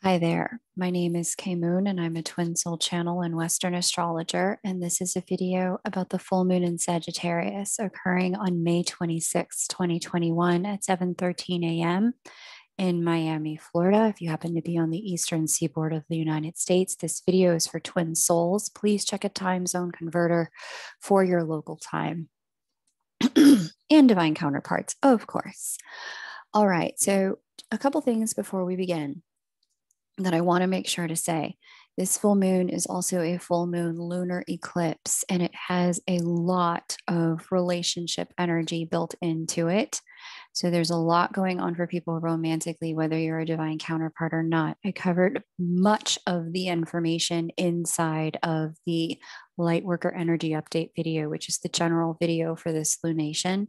Hi there, my name is Kay Moon and I'm a twin soul channel and Western astrologer. And this is a video about the full moon in Sagittarius occurring on May 26, 2021 at 7:13 a.m. in Miami, Florida. If you happen to be on the eastern seaboard of the United States, this video is for twin souls. Please check a time zone converter for your local time and divine counterparts, of course. All right, so a couple things before we begin that I want to make sure to say. This full moon is also a full moon lunar eclipse, and it has a lot of relationship energy built into it. So there's a lot going on for people romantically, whether you're a divine counterpart or not. I covered much of the information inside of the Lightworker Energy Update video, which is the general video for this lunation.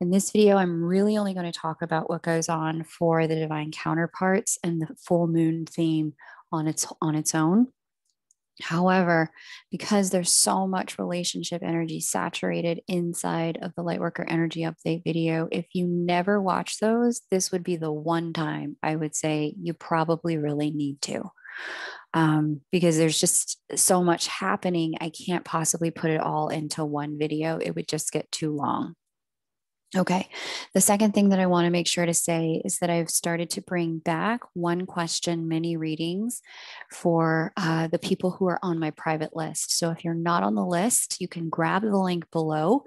In this video, I'm really only going to talk about what goes on for the divine counterparts and the full moon theme on its own. However, because there's so much relationship energy saturated inside of the Lightworker Energy Update video, if you never watch those, this would be the one time I would say you probably really need to. Because there's just so much happening. I can't possibly put it all into one video. It would just get too long. Okay. The second thing that I want to make sure to say is that I've started to bring back one question mini readings for the people who are on my private list. So if you're not on the list, you can grab the link below.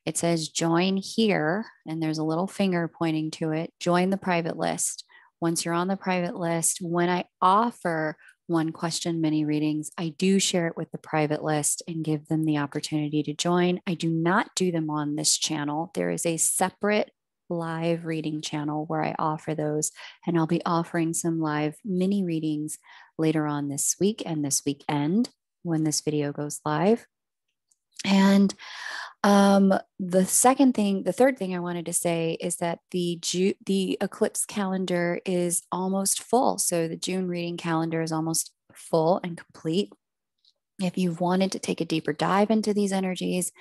It says join here, and there's a little finger pointing to it. Join the private list. Once you're on the private list, when I offer one question mini readings, I do share it with the private list and give them the opportunity to join. I do not do them on this channel. There is a separate live reading channel where I offer those, and I'll be offering some live mini readings later on this week and this weekend when this video goes live. And the third thing I wanted to say is that the eclipse calendar is almost full. So the June reading calendar is almost full and complete. If you've wanted to take a deeper dive into these energies,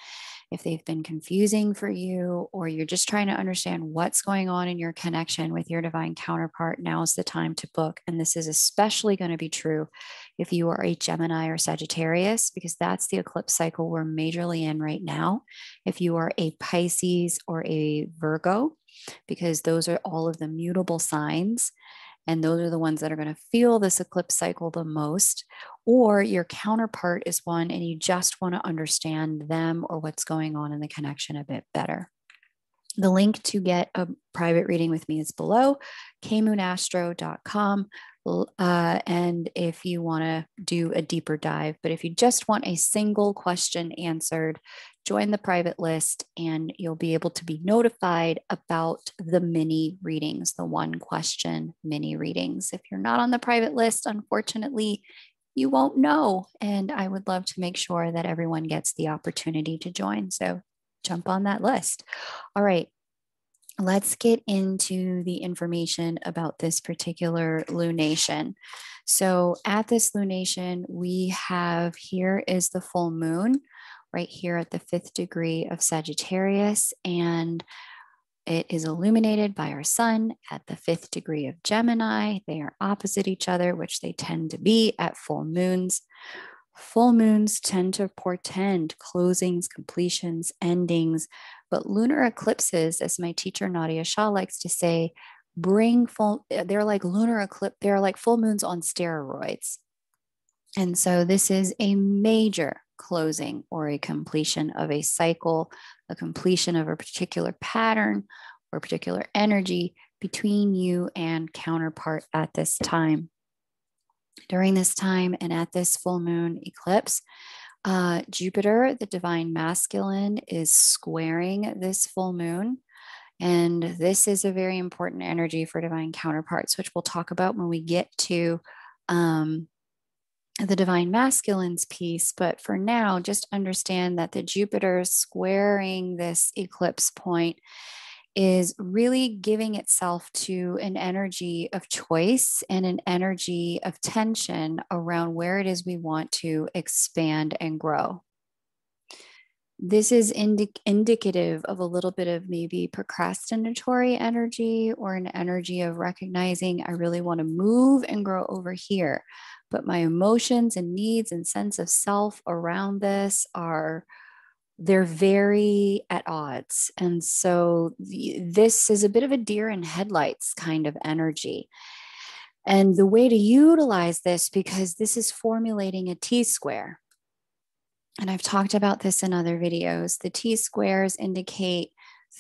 if they've been confusing for you, or you're just trying to understand what's going on in your connection with your divine counterpart, now's the time to book. And this is especially going to be true if you are a Gemini or Sagittarius, because that's the eclipse cycle we're majorly in right now. If you are a Pisces or a Virgo, because those are all of the mutable signs. And those are the ones that are going to feel this eclipse cycle the most. Or your counterpart is one and you just want to understand them or what's going on in the connection a bit better. The link to get a private reading with me is below, kmoonastro.com. And if you want to do a deeper dive, but if you just want a single question answered, join the private list and you'll be able to be notified about the mini readings, the one question mini readings. If you're not on the private list, unfortunately, you won't know. And I would love to make sure that everyone gets the opportunity to join. So jump on that list. All right. Let's get into the information about this particular lunation. So at this lunation, we have here is the full moon right here at the 5th degree of Sagittarius, and it is illuminated by our sun at the 5th degree of Gemini. They are opposite each other, which they tend to be at full moons. Full moons tend to portend closings, completions, endings, but lunar eclipses, as my teacher Nadia Shah likes to say, they're like lunar eclipse, they're like full moons on steroids. And so this is a major closing or a completion of a cycle, a completion of a particular pattern or particular energy between you and counterpart at this time. During this time and at this full moon eclipse, Jupiter, the divine masculine, is squaring this full moon. And this is a very important energy for divine counterparts, which we'll talk about when we get to the divine masculine's piece. But for now, just understand that the Jupiter squaring this eclipse point is really giving itself to an energy of choice and an energy of tension around where it is we want to expand and grow. This is indicative of a little bit of maybe procrastinatory energy, or an energy of recognizing I really want to move and grow over here, but my emotions and needs and sense of self around this are, they're very at odds. And so this is a bit of a deer in headlights kind of energy. And the way to utilize this, because this is formulating a T square, and I've talked about this in other videos, the T squares indicate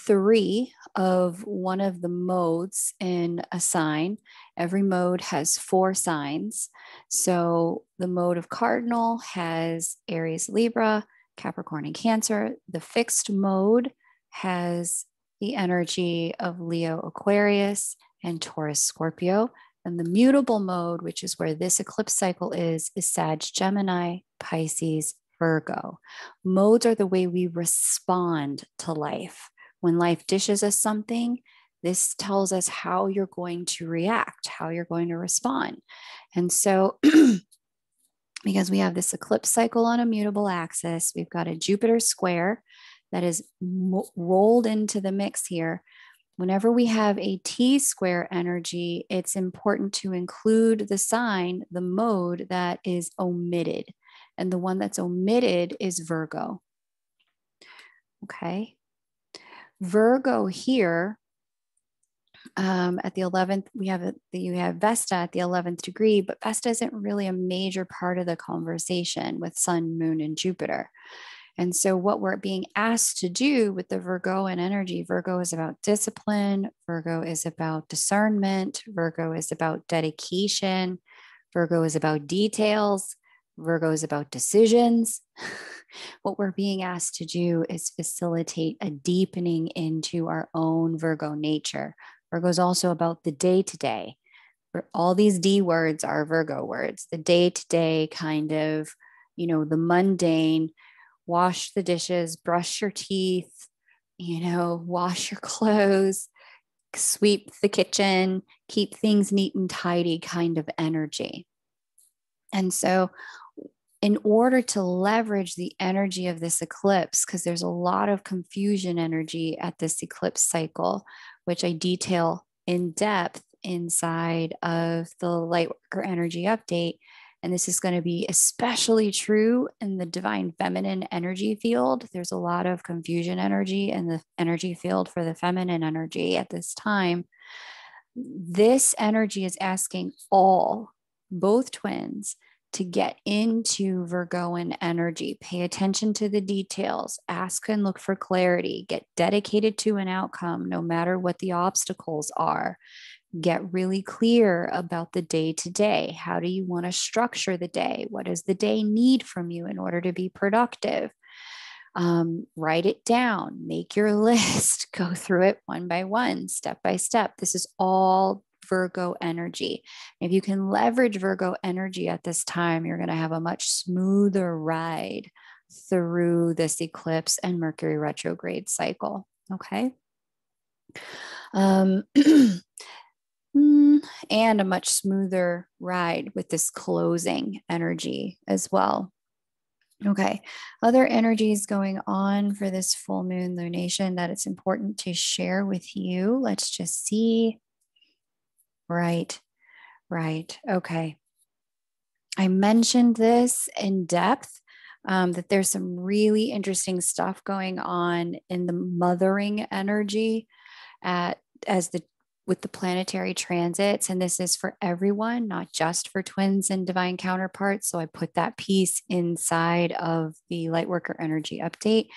three of one of the modes in a sign. Every mode has 4 signs. So the mode of cardinal has Aries, Libra, Capricorn, and Cancer. The fixed mode has the energy of Leo, Aquarius, and Taurus, Scorpio. And the mutable mode, which is where this eclipse cycle is Sag, Gemini, Pisces, Virgo. Modes are the way we respond to life. When life dishes us something, this tells us how you're going to react, how you're going to respond. And so, because we have this eclipse cycle on a mutable axis, we've got a Jupiter square that is rolled into the mix here. Whenever we have a T square energy, it's important to include the sign, the mode that is omitted. And the one that's omitted is Virgo. Okay. Virgo here, at the 11th, you have Vesta at the 11th degree, but Vesta isn't really a major part of the conversation with Sun, Moon, and Jupiter. And so what we're being asked to do with the Virgoan energy, Virgo is about discipline, Virgo is about discernment, Virgo is about dedication, Virgo is about details, Virgo is about decisions. What we're being asked to do is facilitate a deepening into our own Virgo nature. Virgo is also about the day-to-day. All these D words are Virgo words, the day-to-day kind of, the mundane. Wash the dishes, brush your teeth, wash your clothes, sweep the kitchen, keep things neat and tidy kind of energy. And so, in order to leverage the energy of this eclipse, because there's a lot of confusion energy at this eclipse cycle, which I detail in depth inside of the Lightworker Energy Update. And this is going to be especially true in the divine feminine energy field. There's a lot of confusion energy in the energy field for the feminine energy at this time. This energy is asking both twins, to get into Virgoan energy. Pay attention to the details, ask and look for clarity, get dedicated to an outcome, no matter what the obstacles are. Get really clear about the day to day. How do you want to structure the day? What does the day need from you in order to be productive? Write it down, make your list, go through it one by one, step by step. This is all Virgo energy. If you can leverage Virgo energy at this time, you're going to have a much smoother ride through this eclipse and Mercury retrograde cycle. Okay. And a much smoother ride with this closing energy as well. Okay, other energies going on for this full moon lunation that it's important to share with you. Let's just see. Right. Okay. I mentioned this in depth, that there's some really interesting stuff going on in the mothering energy with the planetary transits. And this is for everyone, not just for twins and divine counterparts. So I put that piece inside of the Lightworker Energy Update.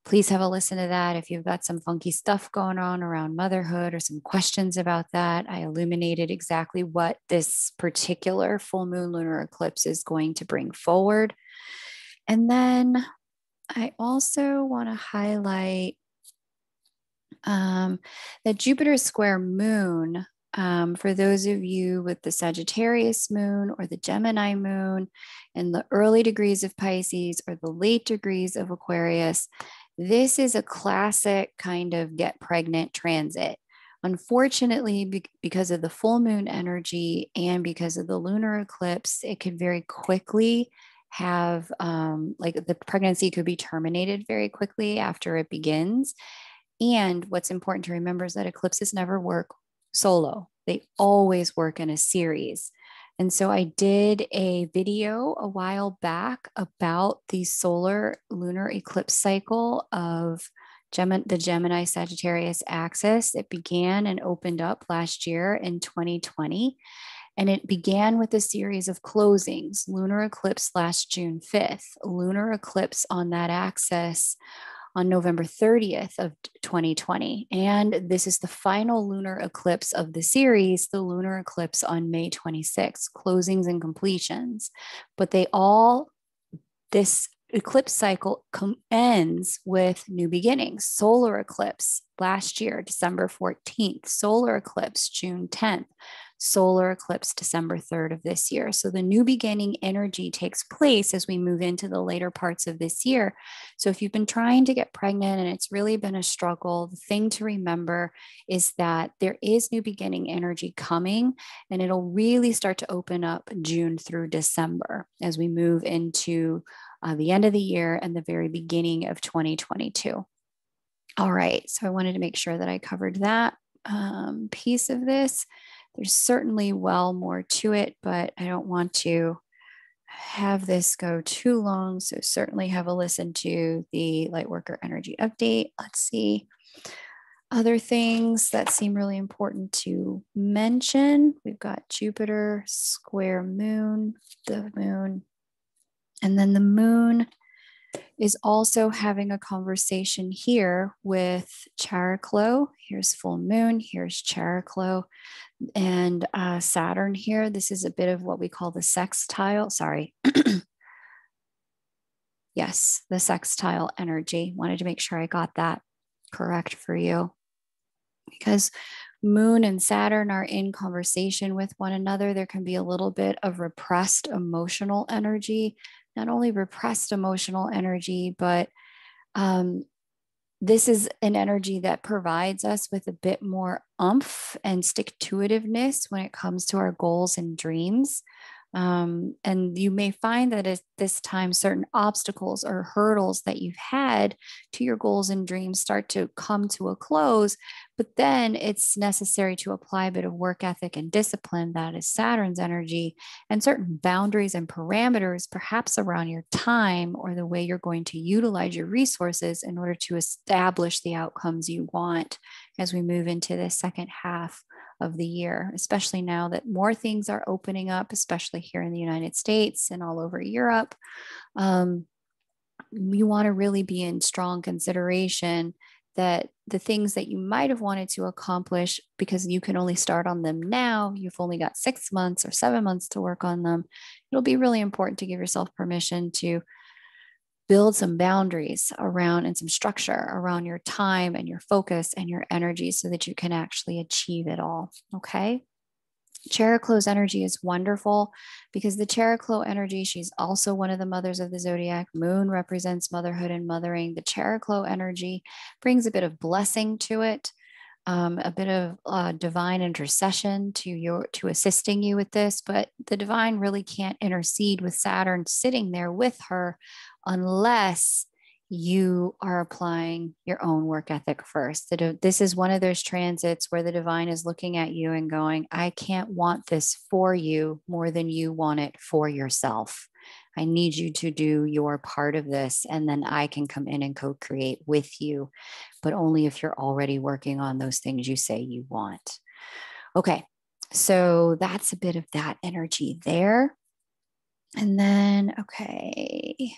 Please have a listen to that. If you've got some funky stuff going on around motherhood or some questions about that, I illuminated exactly what this particular full moon lunar eclipse is going to bring forward. And then I also want to highlight that Jupiter square moon, for those of you with the Sagittarius moon or the Gemini moon in the early degrees of Pisces or the late degrees of Aquarius, this is a classic kind of get pregnant transit. Unfortunately, because of the full moon energy and because of the lunar eclipse, it could very quickly have like the pregnancy could be terminated very quickly after it begins. And what's important to remember is that eclipses never work solo, they always work in a series. And so I did a video a while back about the solar lunar eclipse cycle of the Gemini Sagittarius axis. It began and opened up last year in 2020. And it began with a series of closings: lunar eclipse last June 5th, lunar eclipse on that axis on November 30th of 2020. And this is the final lunar eclipse of the series, the lunar eclipse on May 26th, closings and completions. But this eclipse cycle ends with new beginnings. Solar eclipse last year, December 14th, solar eclipse June 10th, solar eclipse December 3rd of this year. So the new beginning energy takes place as we move into the later parts of this year. So if you've been trying to get pregnant and it's really been a struggle, the thing to remember is that there is new beginning energy coming, and it'll really start to open up June through December as we move into the end of the year and the very beginning of 2022. All right, so I wanted to make sure that I covered that piece of this. There's certainly well more to it, but I don't want to have this go too long. So certainly have a listen to the Lightworker Energy Update. Let's see. Other things that seem really important to mention. We've got Jupiter square moon, the moon, and then the moon is also having a conversation here with Chariklo. Here's full moon, here's Chariklo, and Saturn here. This is a bit of what we call the sextile. Sorry. Yes, the sextile energy. Wanted to make sure I got that correct for you, because Moon and Saturn are in conversation with one another. There can be a little bit of repressed emotional energy, not only repressed emotional energy, but this is an energy that provides us with a bit more oomph and stick-to-itiveness when it comes to our goals and dreams. And you may find that at this time, certain obstacles or hurdles that you've had to your goals and dreams start to come to a close, but then it's necessary to apply a bit of work ethic and discipline, that is Saturn's energy, and certain boundaries and parameters, perhaps around your time or the way you're going to utilize your resources in order to establish the outcomes you want as we move into the second half of the year, especially now that more things are opening up, especially here in the United States and all over Europe. You want to really be in strong consideration that the things that you might have wanted to accomplish, because you can only start on them now, you've only got 6 months or 7 months to work on them. It'll be really important to give yourself permission to build some boundaries around and some structure around your time and your focus and your energy so that you can actually achieve it all. Okay. Chariklo's energy is wonderful because the Chariklo energy, she's also one of the mothers of the zodiac. Moon represents motherhood and mothering. The Chariklo energy brings a bit of blessing to it, a bit of divine intercession to assisting you with this, but the divine really can't intercede with Saturn sitting there with her unless you are applying your own work ethic first. This is one of those transits where the divine is looking at you and going, I can't want this for you more than you want it for yourself. I need you to do your part of this, and then I can come in and co-create with you, but only if you're already working on those things you say you want. Okay, so that's a bit of that energy there. And then, okay,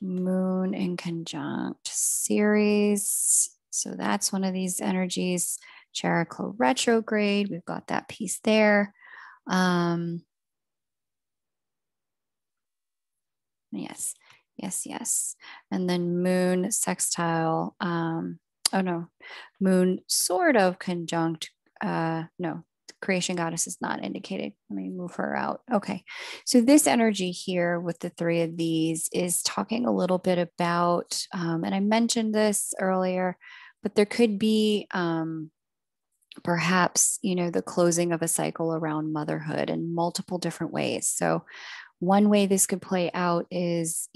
Moon in conjunct Ceres. So that's one of these energies. Chariklo retrograde, we've got that piece there. Yes. And then Moon sextile. Moon sort of conjunct. No, creation goddess is not indicated. Let me move her out. Okay. So this energy here with the three of these is talking a little bit about, and I mentioned this earlier, but there could be perhaps, the closing of a cycle around motherhood in multiple different ways. So One way this could play out is,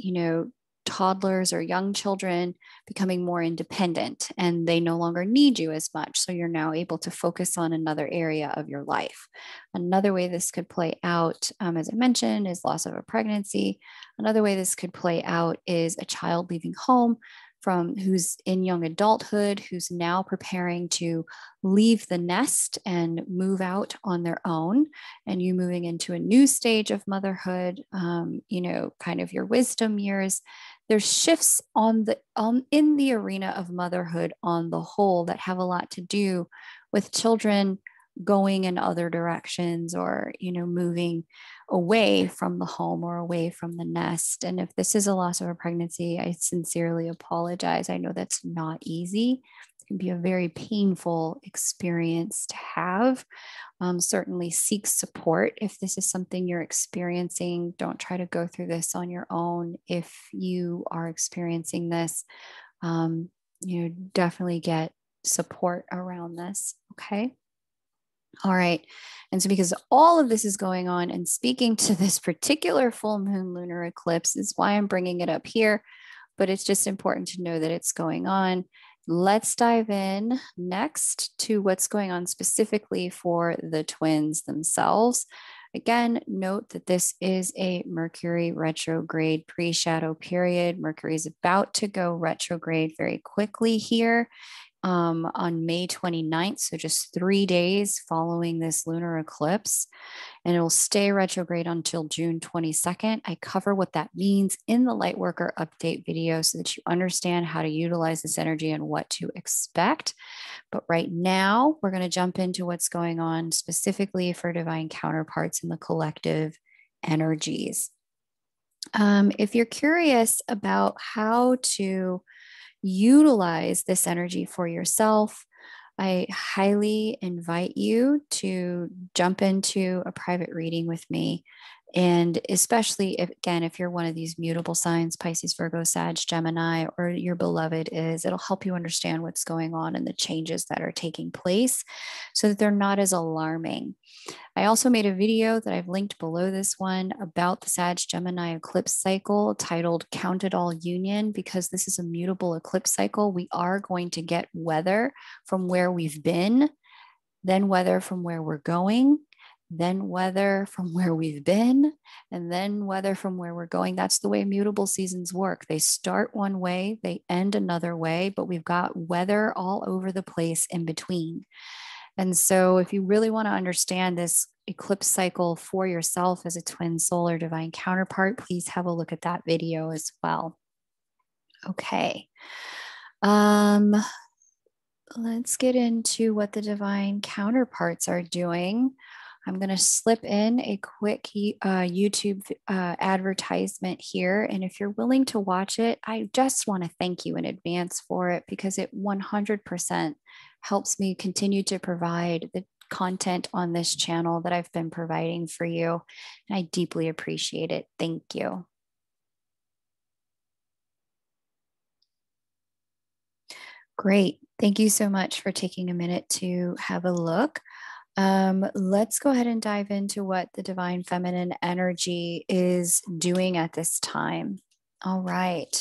toddlers or young children becoming more independent and they no longer need you as much. So you're now able to focus on another area of your life. Another way this could play out, as I mentioned, is loss of a pregnancy. Another way this could play out is a child leaving home from who's in young adulthood, who's now preparing to leave the nest and move out on their own, and you moving into a new stage of motherhood, kind of your wisdom years. There's shifts in the arena of motherhood on the whole that have a lot to do with children going in other directions, or moving away from the home or away from the nest. And if this is a loss of a pregnancy, I sincerely apologize. I know that's not easy. It can be a very painful experience to have. Certainly seek support if this is something you're experiencing. Don't try to go through this on your own. If you are experiencing this, definitely get support around this. Okay. All right. And so, because all of this is going on and speaking to this particular full moon lunar eclipse, is why I'm bringing it up here. But it's just important to know that it's going on. Let's dive in next to what's going on specifically for the twins themselves. Again, note that this is a Mercury retrograde pre-shadow period. Mercury is about to go retrograde very quickly here on May 29th, so just 3 days following this lunar eclipse, and it will stay retrograde until June 22nd. I cover what that means in the Lightworker update video so that you understand how to utilize this energy and what to expect. But right now, we're going to jump into what's going on specifically for divine counterparts in the collective energies. If you're curious about how to utilize this energy for yourself, I highly invite you to jump into a private reading with me. And especially if you're one of these mutable signs, Pisces, Virgo, Sag, Gemini, or your beloved is, it'll help you understand what's going on and the changes that are taking place so that they're not as alarming. I also made a video that I've linked below this one about the Sag Gemini eclipse cycle titled Count It All Union, because this is a mutable eclipse cycle. We are going to get weather from where we've been, then weather from where we're going, then weather from where we've been, and then weather from where we're going. That's the way mutable seasons work. They start one way, they end another way, but we've got weather all over the place in between. And so if you really want to understand this eclipse cycle for yourself as a twin solar divine counterpart, please have a look at that video as well. Okay. Let's get into what the divine counterparts are doing. I'm going to slip in a quick YouTube advertisement here. And if you're willing to watch it, I just want to thank you in advance for it, because it 100% helps me continue to provide the content on this channel that I've been providing for you. And I deeply appreciate it. Thank you. Great. Thank you so much for taking a minute to have a look. Let's go ahead and dive into what the divine feminine energy is doing at this time. All right.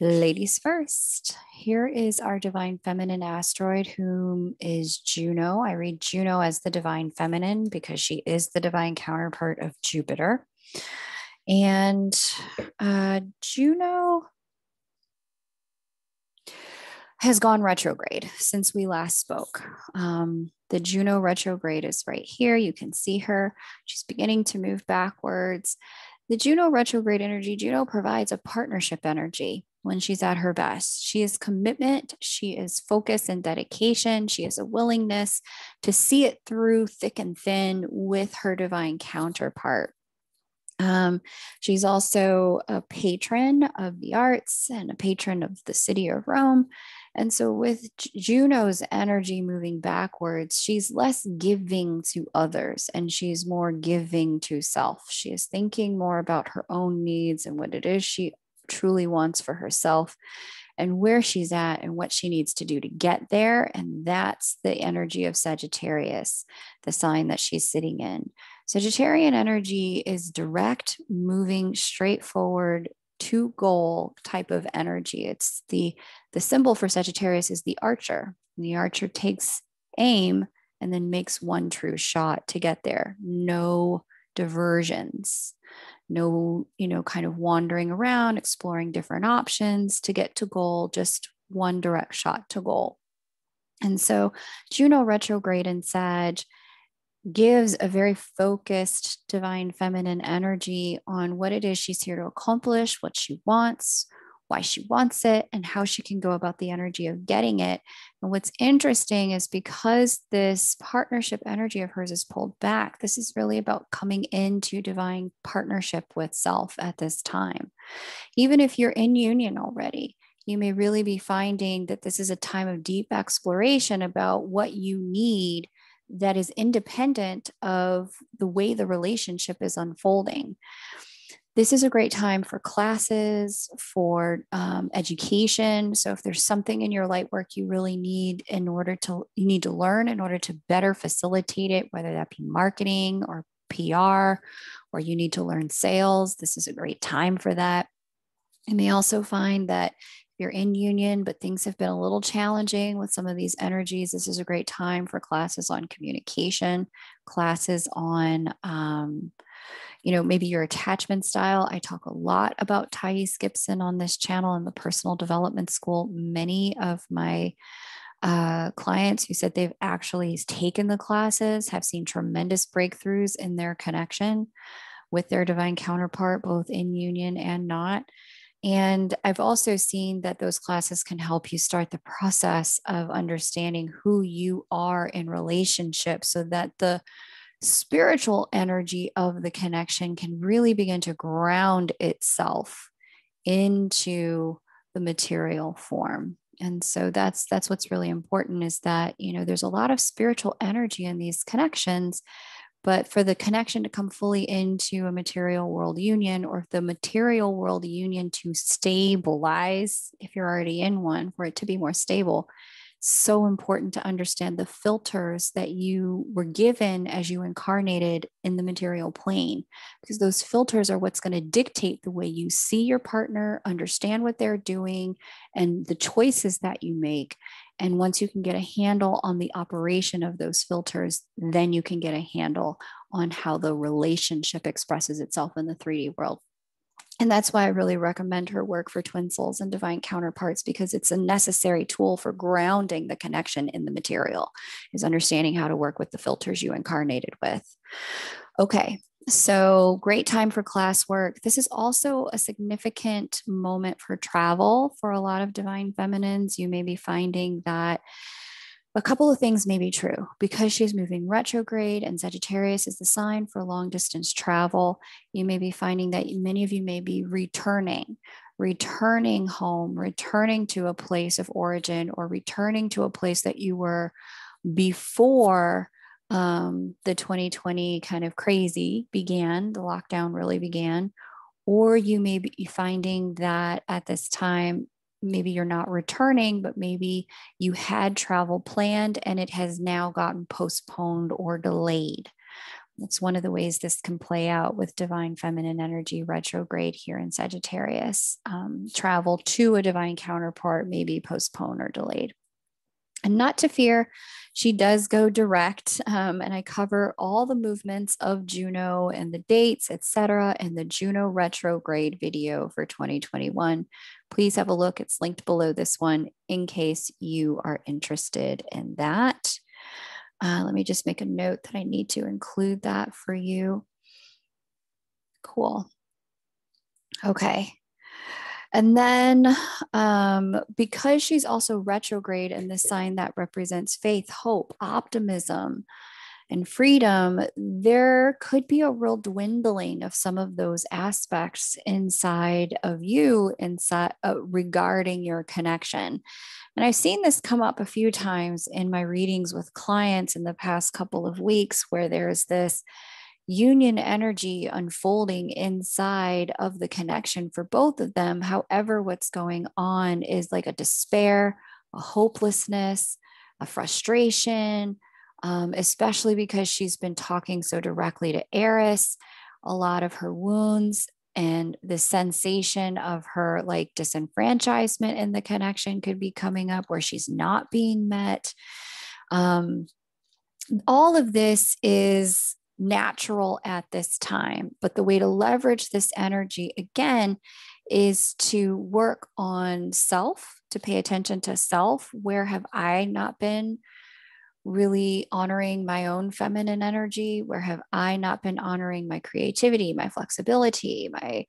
Ladies first. Here is our divine feminine asteroid, whom is Juno. I read Juno as the divine feminine because she is the divine counterpart of Jupiter. And Juno has gone retrograde since we last spoke. The Juno retrograde is right here. You can see her. She's beginning to move backwards. The Juno retrograde energy, Juno provides a partnership energy when she's at her best. She is commitment. She is focus and dedication. She has a willingness to see it through thick and thin with her divine counterpart. She's also a patron of the arts and a patron of the city of Rome. And so with Juno's energy moving backwards, she's less giving to others and she's more giving to self. She is thinking more about her own needs and what it is she truly wants for herself. and where she's at and what she needs to do to get there. And that's the energy of Sagittarius, the sign that she's sitting in. Sagittarian energy is direct, moving, straightforward, to goal type of energy. It's the symbol for Sagittarius is the archer. And the archer takes aim and then makes one true shot to get there. No diversions, no, kind of wandering around, exploring different options to get to goal, just one direct shot to goal. And so Juno retrograde in Sag gives a very focused divine feminine energy on what it is she's here to accomplish, what she wants, why she wants it, and how she can go about the energy of getting it. And what's interesting is because this partnership energy of hers is pulled back, this is really about coming into divine partnership with self at this time. Even if you're in union already, you may really be finding that this is a time of deep exploration about what you need that is independent of the way the relationship is unfolding. This is a great time for classes, for education. So if there's something in your light work you really need you need to learn in order to better facilitate it, whether that be marketing or PR, or you need to learn sales, this is a great time for that. You may also find that you're in union, but things have been a little challenging with some of these energies. This is a great time for classes on communication, classes on, maybe your attachment style. I talk a lot about Thais Gibson on this channel in the personal development school. Many of my clients who said they've actually taken the classes have seen tremendous breakthroughs in their connection with their divine counterpart, both in union and not. And I've also seen that those classes can help you start the process of understanding who you are in relationship so that the spiritual energy of the connection can really begin to ground itself into the material form. And so that's what's really important, is that, there's a lot of spiritual energy in these connections. But for the connection to come fully into a material world union, or the material world union to stabilize, if you're already in one, for it to be more stable, so important to understand the filters that you were given as you incarnated in the material plane, because those filters are what's going to dictate the way you see your partner, understand what they're doing, and the choices that you make. And once you can get a handle on the operation of those filters, then you can get a handle on how the relationship expresses itself in the 3D world. And that's why I really recommend her work for twin souls and divine counterparts, because it's a necessary tool for grounding the connection in the material, is understanding how to work with the filters you incarnated with. Okay, so great time for classwork. This is also a significant moment for travel for a lot of divine feminines. You may be finding that a couple of things may be true. Because she's moving retrograde and Sagittarius is the sign for long distance travel, you may be finding that many of you may be returning home, returning to a place of origin, or returning to a place that you were before the 2020 kind of crazy began, the lockdown really began. Or you may be finding that at this time, maybe you're not returning, but maybe you had travel planned and it has now gotten postponed or delayed. That's one of the ways this can play out with divine feminine energy retrograde here in Sagittarius. Travel to a divine counterpart may be postponed or delayed. And not to fear, she does go direct, and I cover all the movements of Juno and the dates, etc., in the Juno retrograde video for 2021. Please have a look. It's linked below this one in case you are interested in that. Let me just make a note that I need to include that for you. Cool. Okay. And then because she's also retrograde in the sign that represents faith, hope, optimism, and freedom, there could be a real dwindling of some of those aspects inside of you, regarding your connection. And I've seen this come up a few times in my readings with clients in the past couple of weeks, where there's this, union energy unfolding inside of the connection for both of them. However, what's going on is like a despair, a hopelessness, a frustration, especially because she's been talking so directly to Eris. A lot of her wounds and the sensation of her like disenfranchisement in the connection could be coming up where she's not being met. All of this is natural at this time, but the way to leverage this energy again is to work on self, to pay attention to self. Where have I not been really honoring my own feminine energy? Where have I not been honoring my creativity, my flexibility, my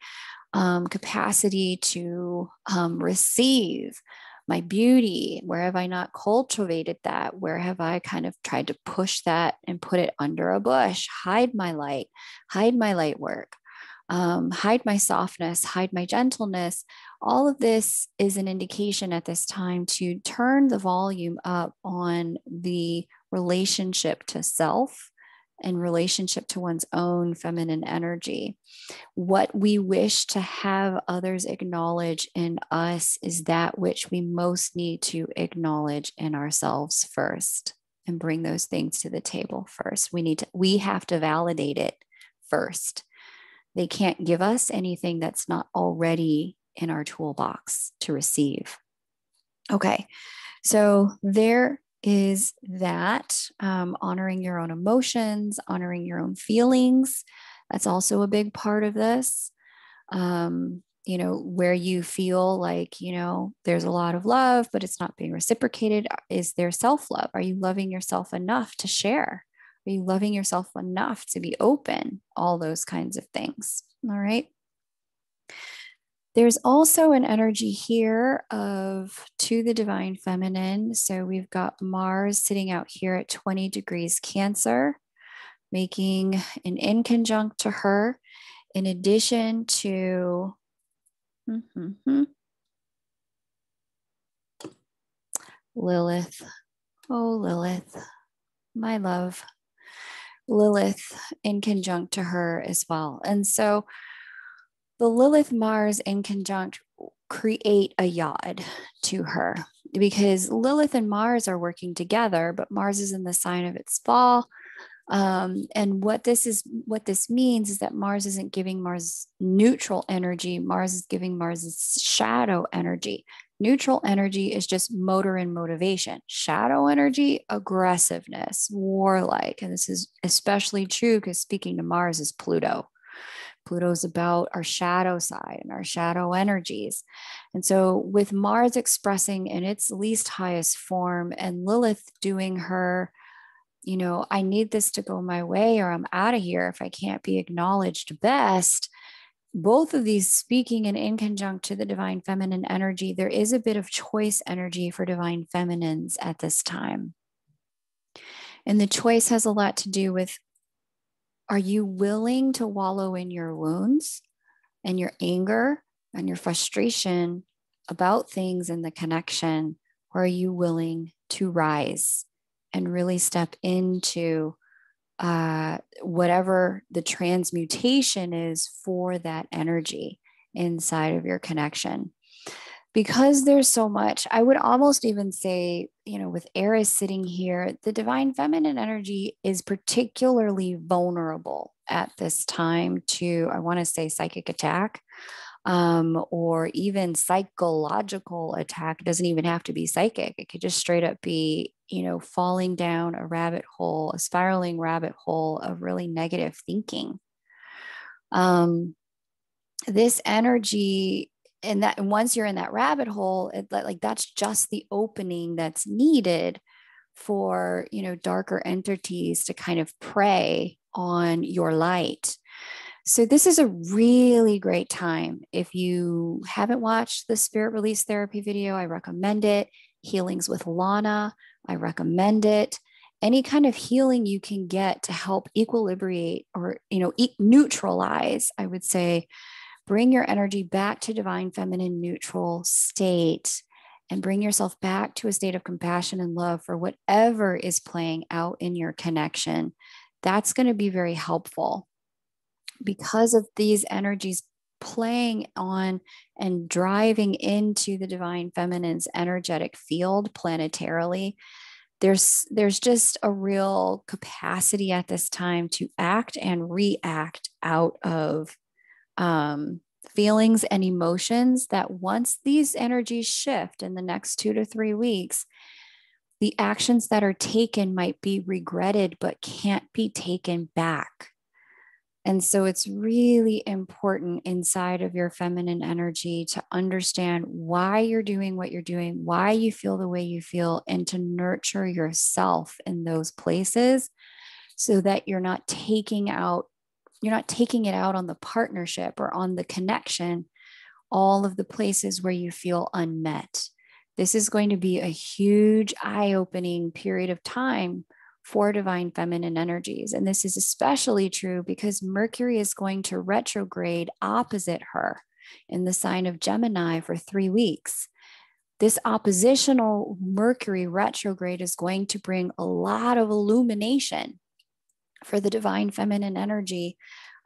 capacity to receive, my beauty? Where have I not cultivated that? Where have I kind of tried to push that and put it under a bush, hide my light work, hide my softness, hide my gentleness? All of this is an indication at this time to turn the volume up on the relationship to self and relationship to one's own feminine energy. What we wish to have others acknowledge in us is that which we most need to acknowledge in ourselves first, and bring those things to the table first. We have to validate it first. They can't give us anything that's not already in our toolbox to receive. Okay, so there is that, honoring your own emotions, honoring your own feelings. That's also a big part of this. Where you feel like, there's a lot of love, but it's not being reciprocated. Is there self-love? Are you loving yourself enough to share? Are you loving yourself enough to be open? All those kinds of things. All right. There's also an energy here of to the divine feminine. So we've got Mars sitting out here at 20 degrees Cancer, making an inconjunct to her, in addition to Lilith. Oh, Lilith, my love. Lilith in conjunct to her as well. And so the Lilith Mars in conjunct create a yod to her, because Lilith and Mars are working together, but Mars is in the sign of its fall. And what this means is that Mars isn't giving Mars neutral energy. Mars is giving Mars shadow energy. Neutral energy is just motor and motivation. Shadow energy, aggressiveness, warlike. And this is especially true because speaking to Mars is Pluto. Pluto's about our shadow side and our shadow energies. And so with Mars expressing in its least highest form and Lilith doing her, I need this to go my way or I'm out of here if I can't be acknowledged best. Both of these speaking and in conjunct to the divine feminine energy, there is a bit of choice energy for divine feminines at this time. And the choice has a lot to do with, are you willing to wallow in your wounds and your anger and your frustration about things in the connection? Or are you willing to rise and really step into whatever the transmutation is for that energy inside of your connection? Because there's so much, I would almost even say, with Eris sitting here, the divine feminine energy is particularly vulnerable at this time to, I want to say, psychic attack, or even psychological attack. It doesn't even have to be psychic. It could just straight up be, falling down a rabbit hole, a spiraling rabbit hole of really negative thinking. This energy, and that once you're in that rabbit hole, that's just the opening that's needed for darker entities to kind of prey on your light. So this is a really great time. If you haven't watched the Spirit Release Therapy video, I recommend it. Healings with Lana, I recommend it. Any kind of healing you can get to help equilibrate or neutralize, I would say, bring your energy back to divine feminine neutral state and bring yourself back to a state of compassion and love for whatever is playing out in your connection. that's going to be very helpful because of these energies playing on and driving into the divine feminine's energetic field planetarily. There's just a real capacity at this time to act and react out of feelings and emotions that once these energies shift in the next 2 to 3 weeks, the actions that are taken might be regretted but can't be taken back. And so it's really important inside of your feminine energy to understand why you're doing what you're doing, why you feel the way you feel, and to nurture yourself in those places so that you're not taking it out on the partnership or on the connection, all of the places where you feel unmet. This is going to be a huge eye-opening period of time for divine feminine energies. And this is especially true because Mercury is going to retrograde opposite her in the sign of Gemini for 3 weeks. This oppositional Mercury retrograde is going to bring a lot of illumination for the divine feminine energy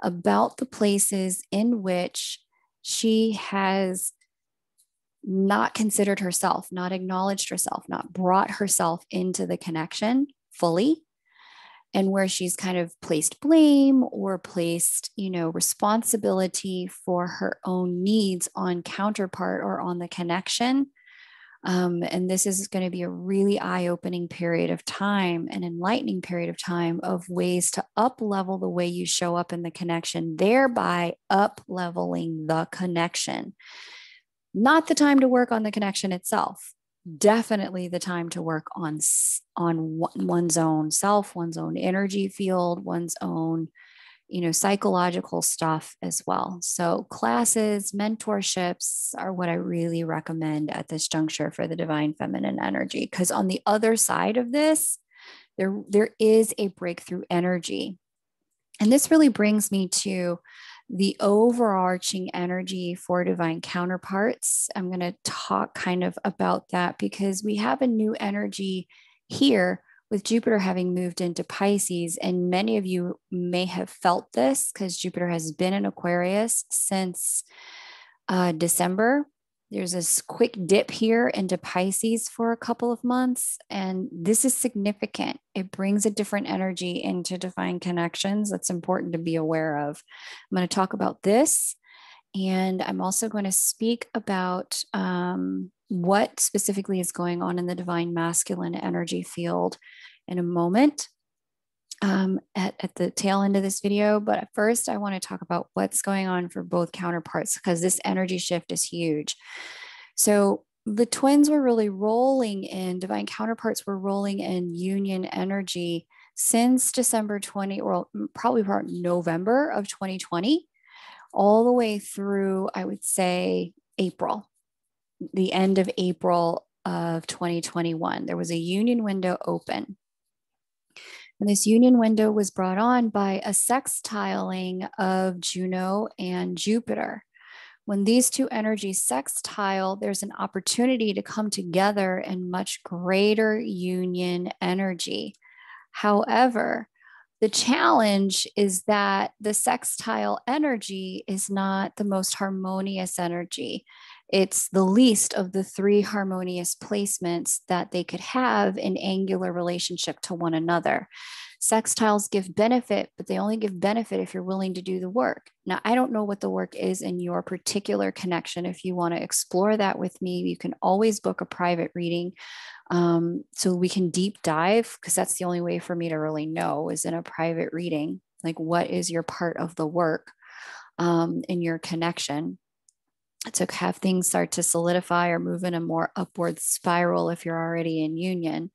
about the places in which she has not considered herself, not acknowledged herself, not brought herself into the connection fully, and where she's kind of placed blame or placed, responsibility for her own needs on counterpart or on the connection. And this is going to be a really eye-opening period of time, an enlightening period of time of ways to up-level the way you show up in the connection, thereby up-leveling the connection. Not the time to work on the connection itself. Definitely the time to work on one's own self, one's own energy field, one's own, psychological stuff as well. So classes, mentorships are what I really recommend at this juncture for the divine feminine energy. Because on the other side of this, there is a breakthrough energy. And this really brings me to the overarching energy for divine counterparts. I'm going to talk kind of about that because we have a new energy here with Jupiter having moved into Pisces. And many of you may have felt this because Jupiter has been in Aquarius since December. There's this quick dip here into Pisces for a couple of months, and this is significant. It brings a different energy into divine connections that's important to be aware of. I'm going to talk about this, and I'm also going to speak about what specifically is going on in the divine masculine energy field in a moment. At the tail end of this video. But at first, I want to talk about what's going on for both counterparts because this energy shift is huge. So the twins were really rolling in, divine counterparts were rolling in union energy since December 20, or probably about November of 2020, all the way through, I would say, April, the end of April of 2021. There was a union window open. And this union window was brought on by a sextiling of Juno and Jupiter. When these two energies sextile, there's an opportunity to come together in much greater union energy. However, the challenge is that the sextile energy is not the most harmonious energy. It's the least of the 3 harmonious placements that they could have in angular relationship to one another. Sextiles give benefit, but they only give benefit if you're willing to do the work. Now, I don't know what the work is in your particular connection. If you want to explore that with me, you can always book a private reading so we can deep dive, because that's the only way for me to really know is in a private reading, like what is your part of the work in your connection to have things start to solidify or move in a more upward spiral if you're already in union.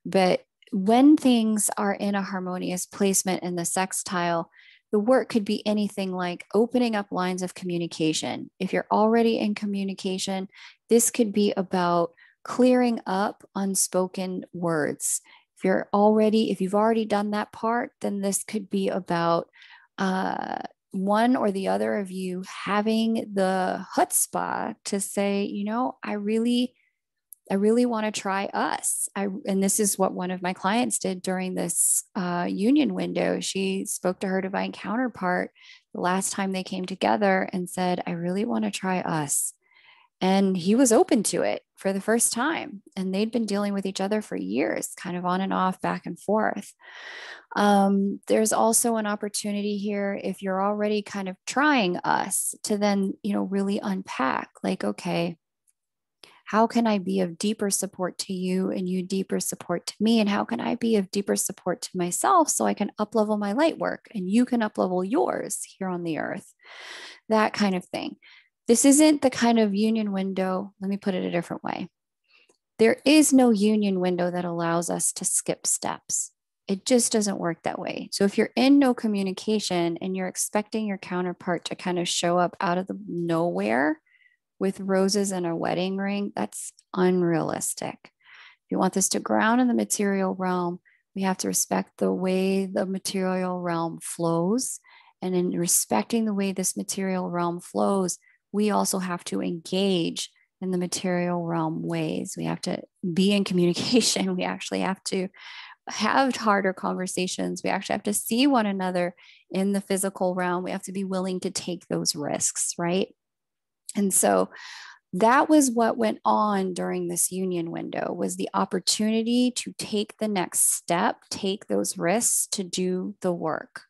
But when things are in a harmonious placement in the sextile, the work could be anything like opening up lines of communication. If you're already in communication, this could be about clearing up unspoken words. If you've already done that part, then this could be about one or the other of you having the chutzpah to say, I really I really want to try us. And this is what one of my clients did during this union window. She spoke to her divine counterpart the last time they came together and said, I really want to try us. And he was open to it for the first time. And they'd been dealing with each other for years, kind of on and off, back and forth. There's also an opportunity here if you're already kind of trying us to then, really unpack like, okay, how can I be of deeper support to you and you deeper support to me? And how can I be of deeper support to myself so I can uplevel my light work and you can uplevel yours here on the earth? That kind of thing. This isn't the kind of union window. Let me put it a different way. There is no union window that allows us to skip steps. It just doesn't work that way. So if you're in no communication and you're expecting your counterpart to kind of show up out of the nowhere with roses and a wedding ring, that's unrealistic. If you want this to ground in the material realm, we have to respect the way the material realm flows. And in respecting the way this material realm flows, we also have to engage in the material realm ways. We have to be in communication. We actually have to have harder conversations. We actually have to see one another in the physical realm. We have to be willing to take those risks, right? And so that was what went on during this union window, was the opportunity to take the next step, take those risks to do the work.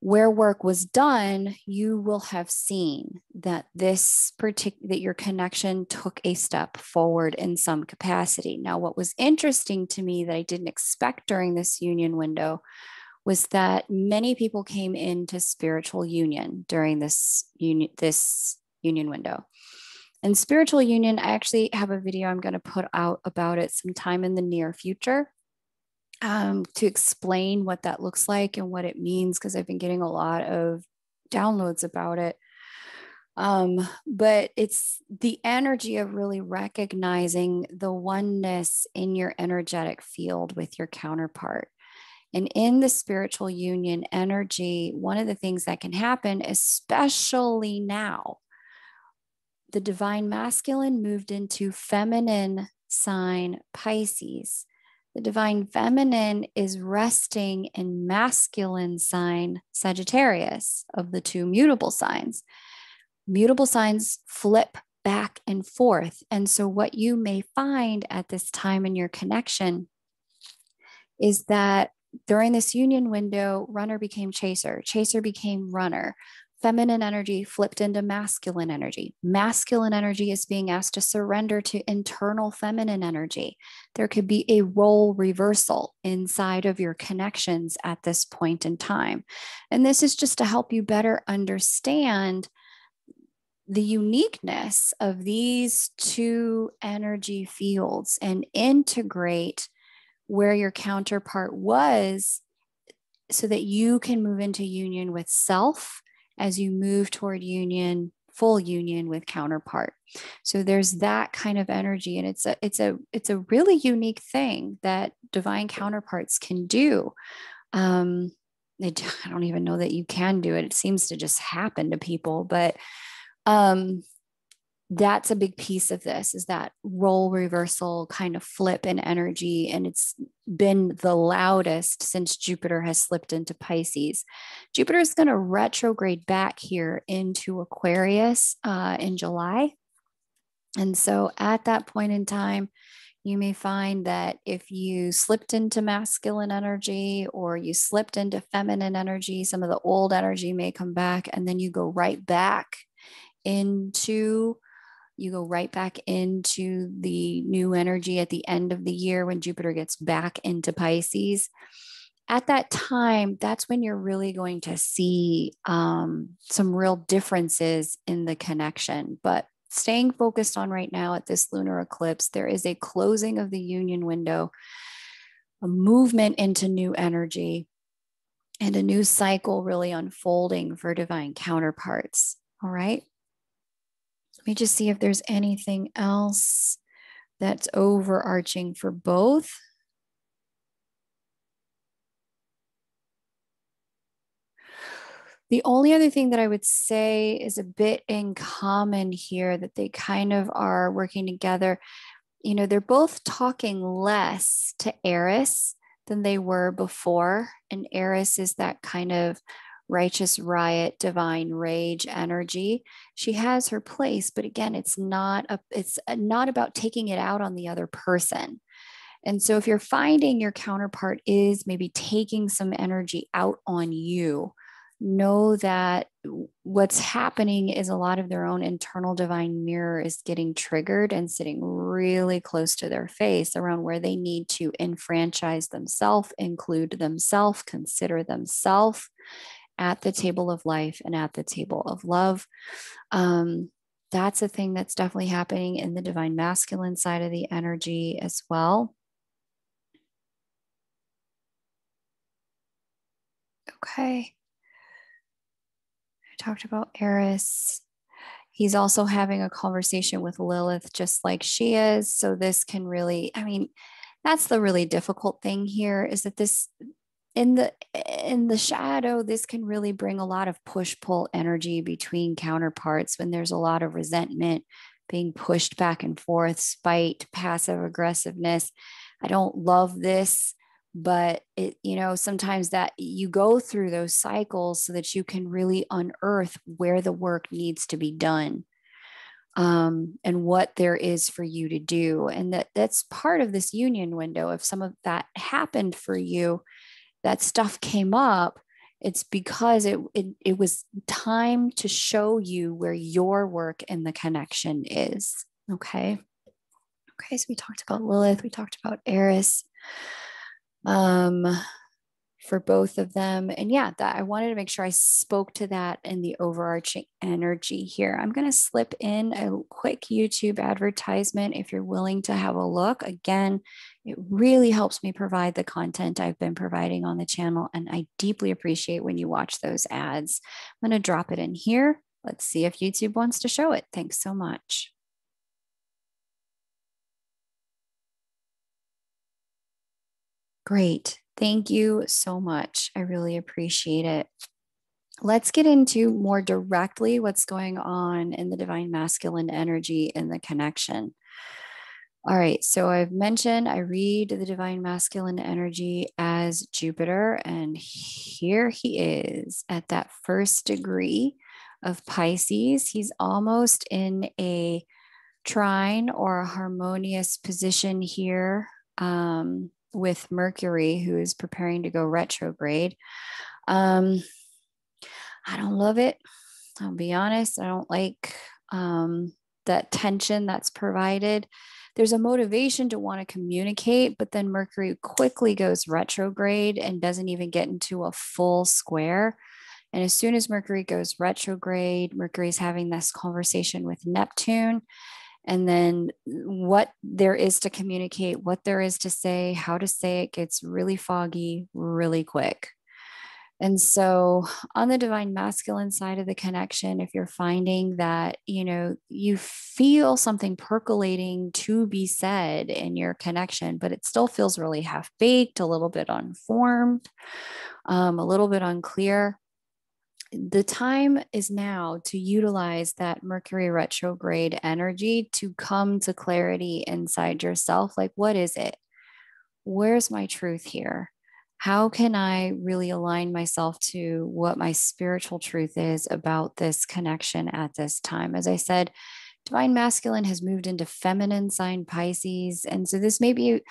Where work was done, you will have seen that that your connection took a step forward in some capacity. Now, what was interesting to me that I didn't expect during this union window was that many people came into spiritual union during this union window. And spiritual union, I actually have a video I'm going to put out about it sometime in the near future. To explain what that looks like and what it means, because I've been getting a lot of downloads about it. But it's the energy of really recognizing the oneness in your energetic field with your counterpart. And in the spiritual union energy, one of the things that can happen, especially now, the divine masculine moved into feminine sign Pisces. The divine feminine is resting in masculine sign Sagittarius of the two mutable signs. Mutable signs flip back and forth. And so, what you may find at this time in your connection is that during this union window, runner became chaser, chaser became runner. Feminine energy flipped into masculine energy. Masculine energy is being asked to surrender to internal feminine energy. There could be a role reversal inside of your connections at this point in time. And this is just to help you better understand the uniqueness of these two energy fields and integrate where your counterpart was so that you can move into union with self as you move toward union, full union with counterpart. So there's that kind of energy, and it's a really unique thing that divine counterparts can do. I don't even know that you can do it. It seems to just happen to people, but that's a big piece of this, is that role reversal kind of flip in energy. And it's been the loudest since Jupiter has slipped into Pisces. Jupiter is going to retrograde back here into Aquarius in July. And so at that point in time, you may find that if you slipped into masculine energy or you slipped into feminine energy, some of the old energy may come back, and then you go right back into the new energy at the end of the year when Jupiter gets back into Pisces. At that time, that's when you're really going to see some real differences in the connection. But staying focused on right now at this lunar eclipse, there is a closing of the union window, a movement into new energy, and a new cycle really unfolding for divine counterparts. All right. Let me just see if there's anything else that's overarching for both. The only other thing that I would say is a bit in common here, that they kind of are working together. they're both talking less to Eris than they were before. And Eris is that kind of righteous riot, divine rage energy. She has her place, but again, it's not about taking it out on the other person. And so if you're finding your counterpart is maybe taking some energy out on you, know that what's happening is a lot of their own internal divine mirror is getting triggered and sitting really close to their face around where they need to enfranchise themselves, include themselves, consider themselves at the table of life and at the table of love. Um, that's a thing that's definitely happening in the divine masculine side of the energy as well. Okay. I talked about Eris. He's also having a conversation with Lilith, just like she is. So this can really, I mean, that's the really difficult thing here is that this in the shadow, this can really bring a lot of push-pull energy between counterparts when there's a lot of resentment being pushed back and forth, spite, passive aggressiveness. I don't love this, but sometimes that you go through those cycles so that you can really unearth where the work needs to be done, and what there is for you to do. And that's part of this union window. If some of that happened for you, that stuff came up, it's because it was time to show you where your work and the connection is. Okay. Okay. So we talked about Lilith, we talked about Eris, for both of them. And yeah, that I wanted to make sure I spoke to that in the overarching energy here. I'm going to slip in a quick YouTube advertisement if you're willing to have a look. Again, it really helps me provide the content I've been providing on the channel, and I deeply appreciate when you watch those ads. I'm going to drop it in here. Let's see if YouTube wants to show it. Thanks so much. Great. Thank you so much. I really appreciate it. Let's get into more directly what's going on in the divine masculine energy in the connection. All right, so I've mentioned I read the divine masculine energy as Jupiter, and here he is at that first degree of Pisces. He's almost in a trine or a harmonious position here, with Mercury, who is preparing to go retrograde. I don't love it. I'll be honest. I don't like that tension that's provided. There's a motivation to want to communicate, but then Mercury quickly goes retrograde and doesn't even get into a full square. And as soon as Mercury goes retrograde, Mercury's having this conversation with Neptune. And then what there is to communicate, what there is to say, how to say it gets really foggy really quick. And so on the divine masculine side of the connection, if you're finding that, you feel something percolating to be said in your connection, but it still feels really half baked, a little bit unformed, a little bit unclear, the time is now to utilize that Mercury retrograde energy to come to clarity inside yourself. Like, what is it? Where's my truth here? How can I really align myself to what my spiritual truth is about this connection at this time? As I said, divine masculine has moved into feminine sign Pisces. And so this may be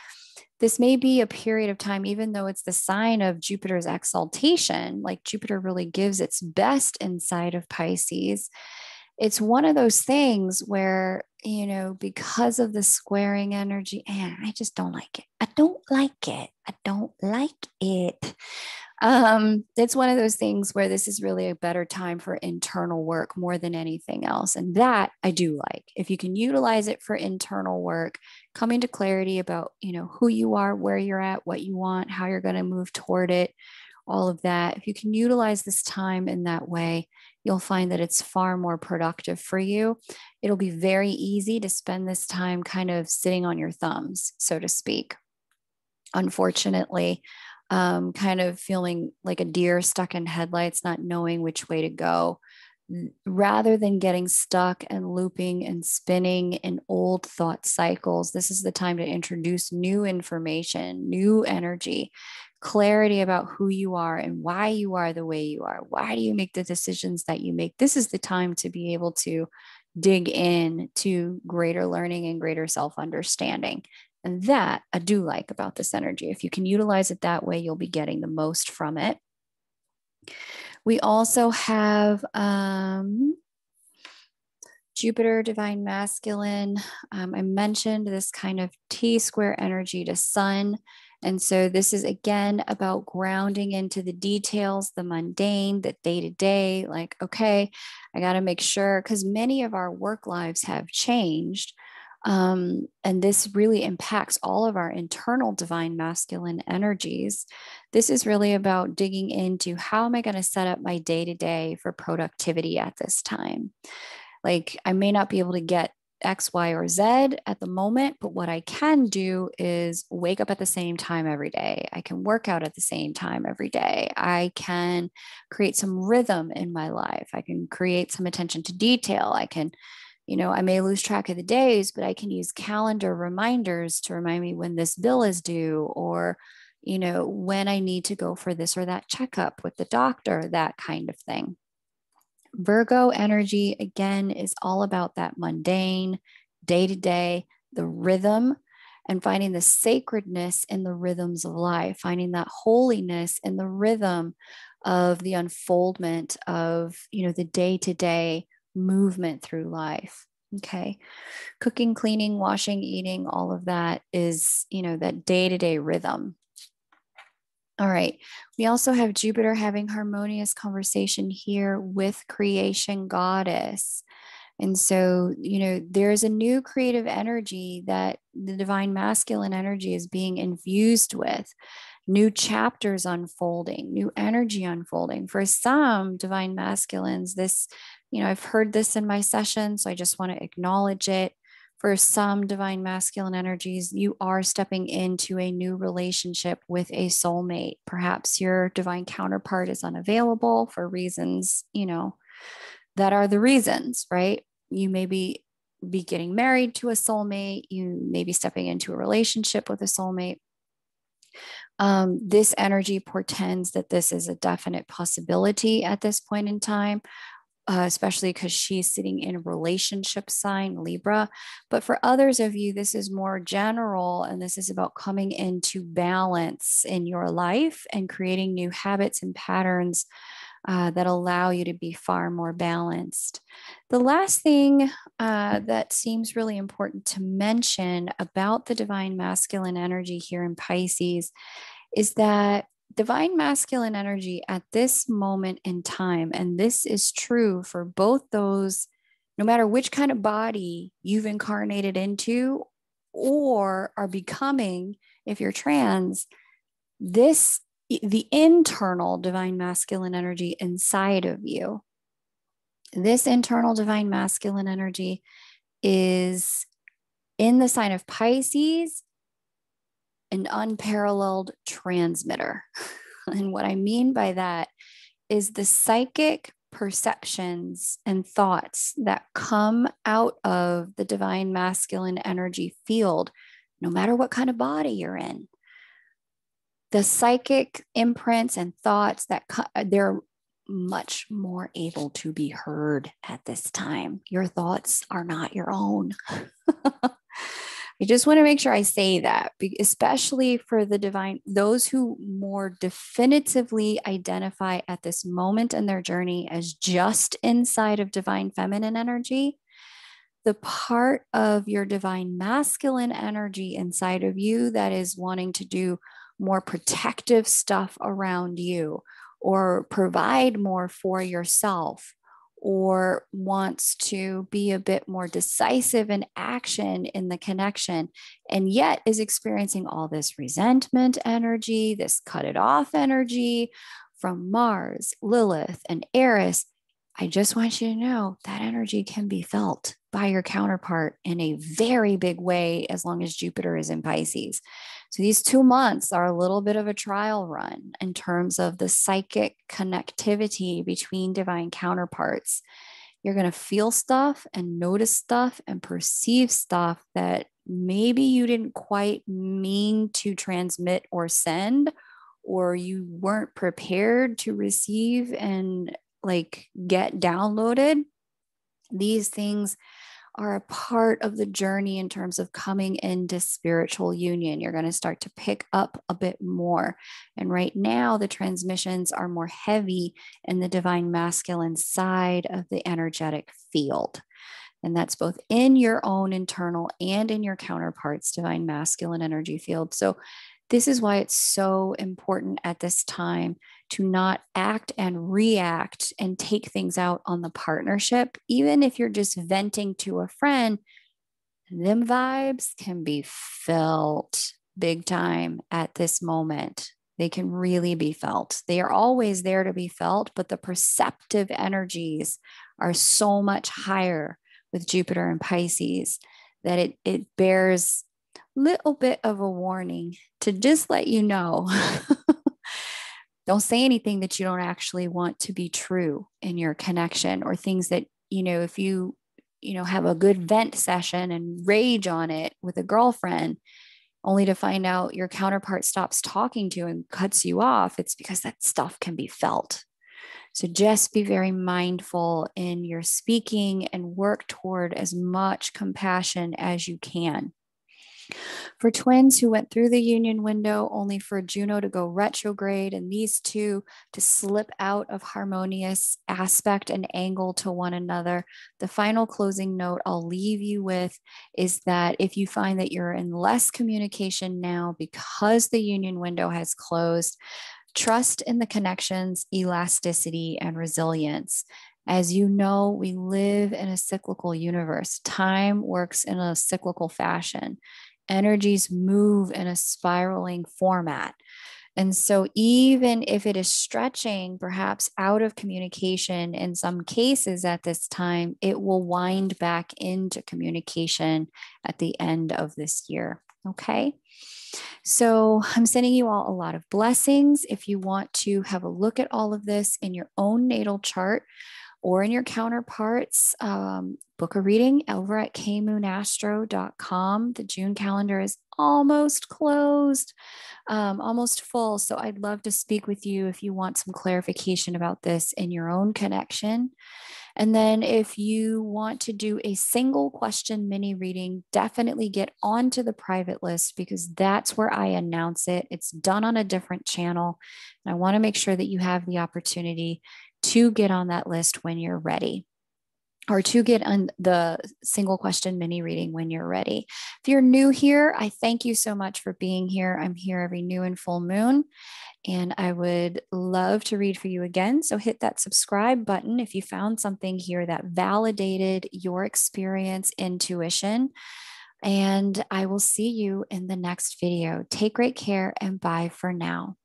a period of time, even though it's the sign of Jupiter's exaltation, like Jupiter really gives its best inside of Pisces. It's one of those things where, because of the squaring energy, and I just don't like it. I don't like it. I don't like it. It's one of those things where this is really a better time for internal work more than anything else. And that I do like. If you can utilize it for internal work, coming to clarity about, who you are, where you're at, what you want, how you're going to move toward it, all of that. If you can utilize this time in that way, you'll find that it's far more productive for you. It'll be very easy to spend this time kind of sitting on your thumbs, so to speak. Unfortunately, kind of feeling like a deer stuck in headlights, not knowing which way to go, Rather than getting stuck and looping and spinning in old thought cycles, this is the time to introduce new information, new energy, clarity about who you are and why you are the way you are. Why do you make the decisions that you make? This is the time to be able to dig in to greater learning and greater self-understanding. And that I do like about this energy. If you can utilize it that way, you'll be getting the most from it. We also have Jupiter, divine masculine. I mentioned this kind of T square energy to sun. And so this is again about grounding into the details, the mundane, the day to day. Like, okay, I got to make sure, because many of our work lives have changed. And this really impacts all of our internal divine masculine energies. This is really about digging into how am I going to set up my day to day for productivity at this time. Like, I may not be able to get X, Y, or Z at the moment, but what I can do is wake up at the same time every day. I can work out at the same time every day. I can create some rhythm in my life. I can create some attention to detail. I can, I may lose track of the days, but I can use calendar reminders to remind me when this bill is due, or, when I need to go for this or that checkup with the doctor, that kind of thing. Virgo energy, again, is all about that mundane, day to day, the rhythm, and finding the sacredness in the rhythms of life, finding that holiness in the rhythm of the unfoldment of, the day to day movement through life. Okay. Cooking, cleaning, washing, eating, all of that is, that day to day rhythm. All right. We also have Jupiter having harmonious conversation here with creation goddess. And so, there's a new creative energy that the divine masculine energy is being infused with, new chapters unfolding, new energy unfolding. For some divine masculines, this, I've heard this in my session, so I just want to acknowledge it. For some divine masculine energies, you are stepping into a new relationship with a soulmate. Perhaps your divine counterpart is unavailable for reasons, that are the reasons, right? You may be getting married to a soulmate. You may be stepping into a relationship with a soulmate. This energy portends that this is a definite possibility at this point in time. Especially because she's sitting in a relationship sign, Libra. But for others of you, this is more general, and this is about coming into balance in your life and creating new habits and patterns that allow you to be far more balanced. The last thing that seems really important to mention about the divine masculine energy here in Pisces is that divine masculine energy at this moment in time, and this is true for both those, no matter which kind of body you've incarnated into or are becoming, if you're trans, the internal divine masculine energy inside of you, this internal divine masculine energy is in the sign of Pisces, an unparalleled transmitter. And what I mean by that is the psychic perceptions and thoughts that come out of the divine masculine energy field, no matter what kind of body you're in. The psychic imprints and thoughts that they're much more able to be heard at this time. Your thoughts are not your own. I just want to make sure I say that, especially for the divine, those who more definitively identify at this moment in their journey as just inside of divine feminine energy. The part of your divine masculine energy inside of you that is wanting to do more protective stuff around you or provide more for yourself, or wants to be a bit more decisive in action in the connection, and yet is experiencing all this resentment energy, this cut it off energy from Mars, Lilith, and Eris. I just want you to know that energy can be felt by your counterpart in a very big way as long as Jupiter is in Pisces. So these 2 months are a little bit of a trial run in terms of the psychic connectivity between divine counterparts. You're going to feel stuff and notice stuff and perceive stuff that maybe you didn't quite mean to transmit or send, or you weren't prepared to receive and like get downloaded. These things are a part of the journey in terms of coming into spiritual union. You're going to start to pick up a bit more. And right now, the transmissions are more heavy in the divine masculine side of the energetic field. And that's both in your own internal and in your counterpart's divine masculine energy field. So this is why it's so important at this time to not act and react and take things out on the partnership. Even if you're just venting to a friend, them vibes can be felt big time at this moment. They can really be felt. They are always there to be felt, but the perceptive energies are so much higher with Jupiter and Pisces that it bears little bit of a warning to just let you know. Don't say anything that you don't actually want to be true in your connection, or things that, if you have a good vent session and rage on it with a girlfriend, only to find out your counterpart stops talking to you and cuts you off, it's because that stuff can be felt. So just be very mindful in your speaking and work toward as much compassion as you can. For twins who went through the union window only for Juno to go retrograde and these two to slip out of harmonious aspect and angle to one another, the final closing note I'll leave you with is that if you find that you're in less communication now because the union window has closed, trust in the connections, elasticity, and resilience. As you know, we live in a cyclical universe. Time works in a cyclical fashion. Energies move in a spiraling format. And so even if it is stretching perhaps out of communication in some cases at this time, it will wind back into communication at the end of this year. Okay. So I'm sending you all a lot of blessings. If you want to have a look at all of this in your own natal chart or in your counterparts, book a reading over at kmoonastro.com. The June calendar is almost closed, almost full. So I'd love to speak with you if you want some clarification about this in your own connection. And then if you want to do a single question mini reading, definitely get onto the private list because that's where I announce it. It's done on a different channel. And I want to make sure that you have the opportunity to get on that list when you're ready, or to get on the single question mini reading when you're ready. If you're new here, I thank you so much for being here. I'm here every new and full moon, and I would love to read for you again. So hit that subscribe button if you found something here that validated your experience, intuition, and I will see you in the next video. Take great care and bye for now.